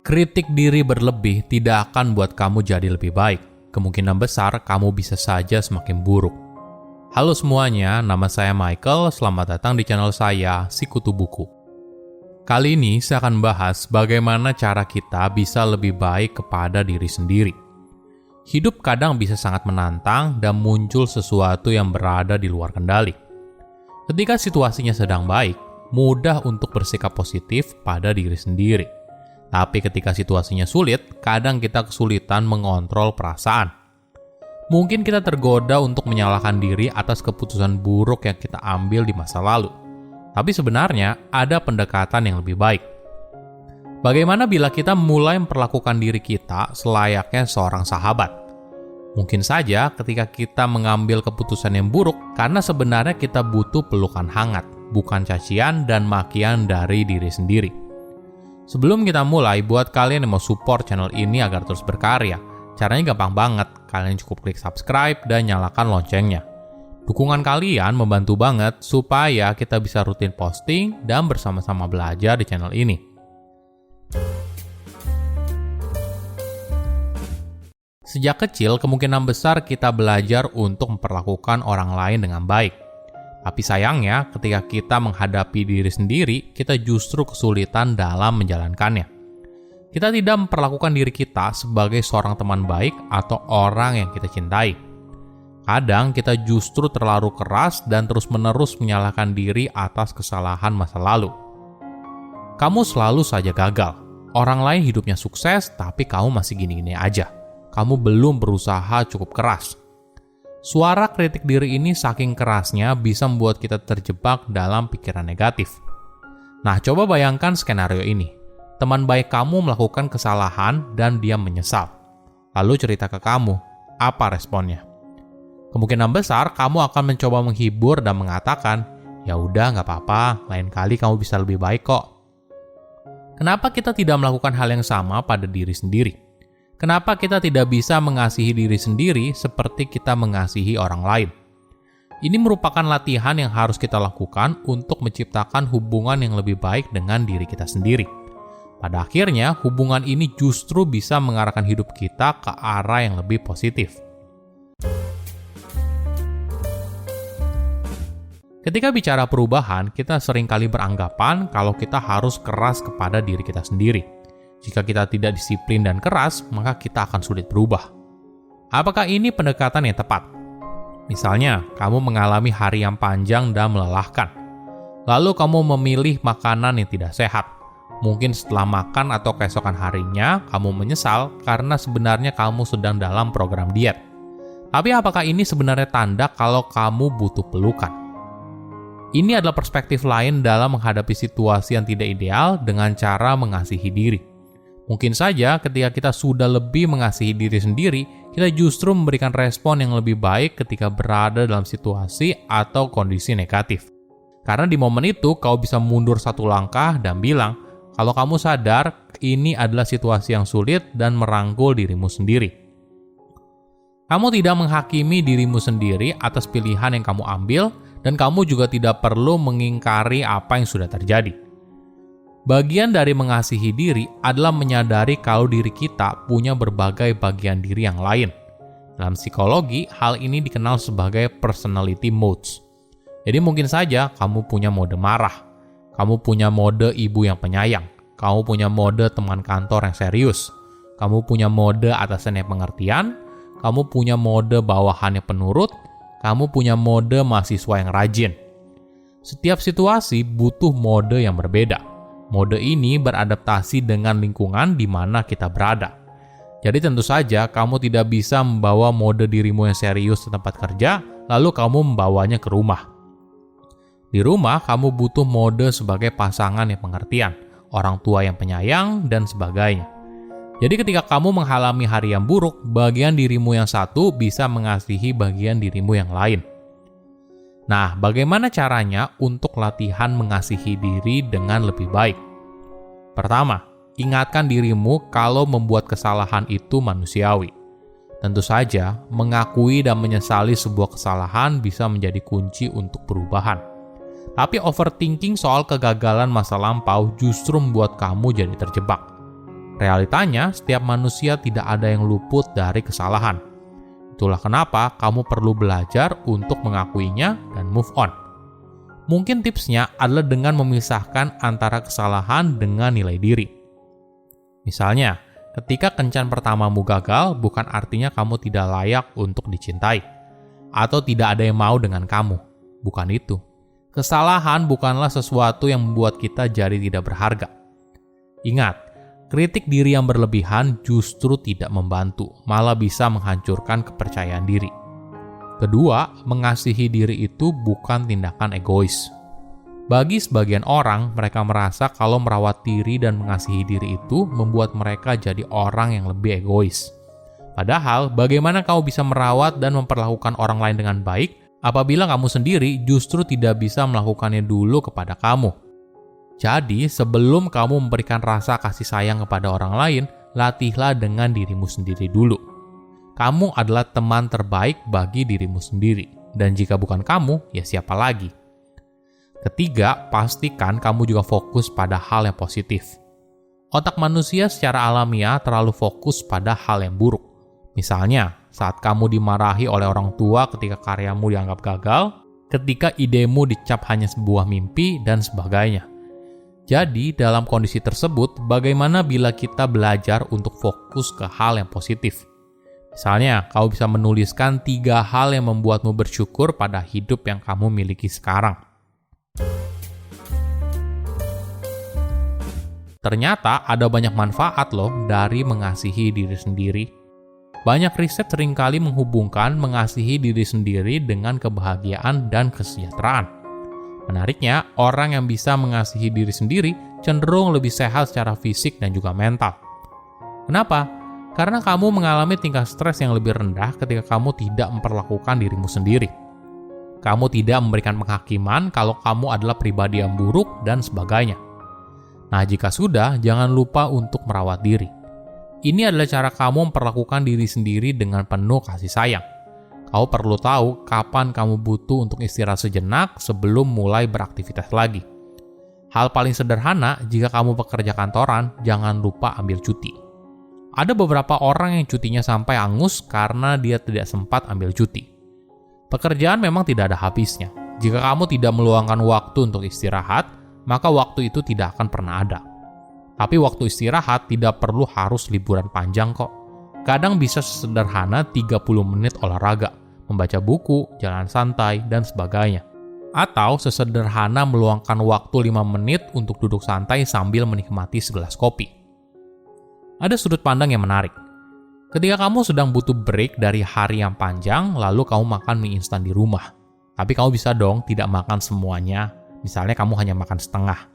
Kritik diri berlebih tidak akan buat kamu jadi lebih baik. Kemungkinan besar kamu bisa saja semakin buruk. Halo semuanya, nama saya Michael. Selamat datang di channel saya, Sikutu Buku. Kali ini saya akan bahas bagaimana cara kita bisa lebih baik kepada diri sendiri. Hidup kadang bisa sangat menantang dan muncul sesuatu yang berada di luar kendali. Ketika situasinya sedang baik, mudah untuk bersikap positif pada diri sendiri. Tapi ketika situasinya sulit, kadang kita kesulitan mengontrol perasaan. Mungkin kita tergoda untuk menyalahkan diri atas keputusan buruk yang kita ambil di masa lalu. Tapi sebenarnya ada pendekatan yang lebih baik. Bagaimana bila kita mulai memperlakukan diri kita selayaknya seorang sahabat? Mungkin saja ketika kita mengambil keputusan yang buruk karena sebenarnya kita butuh pelukan hangat, bukan cacian dan makian dari diri sendiri. Sebelum kita mulai, buat kalian yang mau support channel ini agar terus berkarya, caranya gampang banget. Kalian cukup klik subscribe dan nyalakan loncengnya. Dukungan kalian membantu banget supaya kita bisa rutin posting dan bersama-sama belajar di channel ini. Sejak kecil, kemungkinan besar kita belajar untuk memperlakukan orang lain dengan baik. Tapi sayangnya, ketika kita menghadapi diri sendiri, kita justru kesulitan dalam menjalankannya. Kita tidak memperlakukan diri kita sebagai seorang teman baik atau orang yang kita cintai. Kadang kita justru terlalu keras dan terus-menerus menyalahkan diri atas kesalahan masa lalu. Kamu selalu saja gagal. Orang lain hidupnya sukses, tapi kamu masih gini-gini aja. Kamu belum berusaha cukup keras. Suara kritik diri ini saking kerasnya bisa membuat kita terjebak dalam pikiran negatif. Nah, coba bayangkan skenario ini. Teman baik kamu melakukan kesalahan dan dia menyesal. Lalu cerita ke kamu, apa responnya? Kemungkinan besar kamu akan mencoba menghibur dan mengatakan, ya udah nggak apa-apa, lain kali kamu bisa lebih baik kok. Kenapa kita tidak melakukan hal yang sama pada diri sendiri? Kenapa kita tidak bisa mengasihi diri sendiri seperti kita mengasihi orang lain? Ini merupakan latihan yang harus kita lakukan untuk menciptakan hubungan yang lebih baik dengan diri kita sendiri. Pada akhirnya, hubungan ini justru bisa mengarahkan hidup kita ke arah yang lebih positif. Ketika bicara perubahan, kita seringkali beranggapan kalau kita harus keras kepada diri kita sendiri. Jika kita tidak disiplin dan keras, maka kita akan sulit berubah. Apakah ini pendekatan yang tepat? Misalnya, kamu mengalami hari yang panjang dan melelahkan. Lalu kamu memilih makanan yang tidak sehat. Mungkin setelah makan atau keesokan harinya, kamu menyesal karena sebenarnya kamu sedang dalam program diet. Tapi apakah ini sebenarnya tanda kalau kamu butuh pelukan? Ini adalah perspektif lain dalam menghadapi situasi yang tidak ideal dengan cara mengasihi diri. Mungkin saja ketika kita sudah lebih mengasihi diri sendiri, kita justru memberikan respon yang lebih baik ketika berada dalam situasi atau kondisi negatif. Karena di momen itu, kau bisa mundur satu langkah dan bilang, kalau kamu sadar, ini adalah situasi yang sulit dan merangkul dirimu sendiri. Kamu tidak menghakimi dirimu sendiri atas pilihan yang kamu ambil, dan kamu juga tidak perlu mengingkari apa yang sudah terjadi. Bagian dari mengasihi diri adalah menyadari kalau diri kita punya berbagai bagian diri yang lain. Dalam psikologi, hal ini dikenal sebagai personality modes. Jadi mungkin saja kamu punya mode marah, kamu punya mode ibu yang penyayang, kamu punya mode teman kantor yang serius, kamu punya mode atasan yang pengertian, kamu punya mode bawahan yang penurut, kamu punya mode mahasiswa yang rajin. Setiap situasi butuh mode yang berbeda. Mode ini beradaptasi dengan lingkungan di mana kita berada. Jadi tentu saja kamu tidak bisa membawa mode dirimu yang serius ke tempat kerja, lalu kamu membawanya ke rumah. Di rumah, kamu butuh mode sebagai pasangan yang pengertian, orang tua yang penyayang, dan sebagainya. Jadi ketika kamu mengalami hari yang buruk, bagian dirimu yang satu bisa mengasihi bagian dirimu yang lain. Nah, bagaimana caranya untuk latihan mengasihi diri dengan lebih baik? Pertama, ingatkan dirimu kalau membuat kesalahan itu manusiawi. Tentu saja, mengakui dan menyesali sebuah kesalahan bisa menjadi kunci untuk perubahan. Tapi overthinking soal kegagalan masa lampau justru membuat kamu jadi terjebak. Realitanya, setiap manusia tidak ada yang luput dari kesalahan. Itulah kenapa kamu perlu belajar untuk mengakuinya dan move on. Mungkin tipsnya adalah dengan memisahkan antara kesalahan dengan nilai diri. Misalnya, ketika kencan pertamamu gagal, bukan artinya kamu tidak layak untuk dicintai, atau tidak ada yang mau dengan kamu. Bukan itu. Kesalahan bukanlah sesuatu yang membuat kita jadi tidak berharga. Ingat, kritik diri yang berlebihan justru tidak membantu, malah bisa menghancurkan kepercayaan diri. Kedua, mengasihi diri itu bukan tindakan egois. Bagi sebagian orang, mereka merasa kalau merawat diri dan mengasihi diri itu membuat mereka jadi orang yang lebih egois. Padahal, bagaimana kamu bisa merawat dan memperlakukan orang lain dengan baik apabila kamu sendiri justru tidak bisa melakukannya dulu kepada kamu? Jadi, sebelum kamu memberikan rasa kasih sayang kepada orang lain, latihlah dengan dirimu sendiri dulu. Kamu adalah teman terbaik bagi dirimu sendiri. Dan jika bukan kamu, ya siapa lagi? Ketiga, pastikan kamu juga fokus pada hal yang positif. Otak manusia secara alamiah terlalu fokus pada hal yang buruk. Misalnya, saat kamu dimarahi oleh orang tua ketika karyamu dianggap gagal, ketika idemu dicap hanya sebuah mimpi, dan sebagainya. Jadi, dalam kondisi tersebut, bagaimana bila kita belajar untuk fokus ke hal yang positif? Misalnya, kamu bisa menuliskan 3 hal yang membuatmu bersyukur pada hidup yang kamu miliki sekarang. Ternyata ada banyak manfaat loh dari mengasihi diri sendiri. Banyak riset seringkali menghubungkan mengasihi diri sendiri dengan kebahagiaan dan kesejahteraan. Menariknya, orang yang bisa mengasihi diri sendiri cenderung lebih sehat secara fisik dan juga mental. Kenapa? Karena kamu mengalami tingkat stres yang lebih rendah ketika kamu tidak memperlakukan dirimu sendiri. Kamu tidak memberikan penghakiman kalau kamu adalah pribadi yang buruk dan sebagainya. Nah, jika sudah, jangan lupa untuk merawat diri. Ini adalah cara kamu memperlakukan diri sendiri dengan penuh kasih sayang. Kamu perlu tahu kapan kamu butuh untuk istirahat sejenak sebelum mulai beraktivitas lagi. Hal paling sederhana, jika kamu pekerja kantoran, jangan lupa ambil cuti. Ada beberapa orang yang cutinya sampai angus karena dia tidak sempat ambil cuti. Pekerjaan memang tidak ada habisnya. Jika kamu tidak meluangkan waktu untuk istirahat, maka waktu itu tidak akan pernah ada. Tapi waktu istirahat tidak perlu harus liburan panjang kok. Kadang bisa sesederhana 30 menit olahraga, membaca buku, jalan santai, dan sebagainya. Atau sesederhana meluangkan waktu 5 menit untuk duduk santai sambil menikmati segelas kopi. Ada sudut pandang yang menarik. Ketika kamu sedang butuh break dari hari yang panjang, lalu kamu makan mie instan di rumah. Tapi kamu bisa dong tidak makan semuanya. Misalnya kamu hanya makan setengah.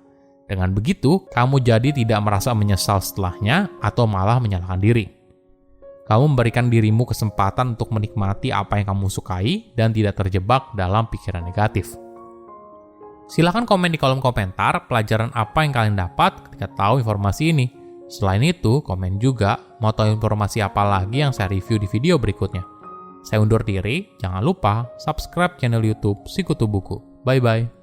Dengan begitu, kamu jadi tidak merasa menyesal setelahnya atau malah menyalahkan diri. Kamu memberikan dirimu kesempatan untuk menikmati apa yang kamu sukai dan tidak terjebak dalam pikiran negatif. Silahkan komen di kolom komentar pelajaran apa yang kalian dapat ketika tahu informasi ini. Selain itu, komen juga mau tahu informasi apa lagi yang saya review di video berikutnya. Saya undur diri, jangan lupa subscribe channel YouTube Sikutu Buku. Bye-bye.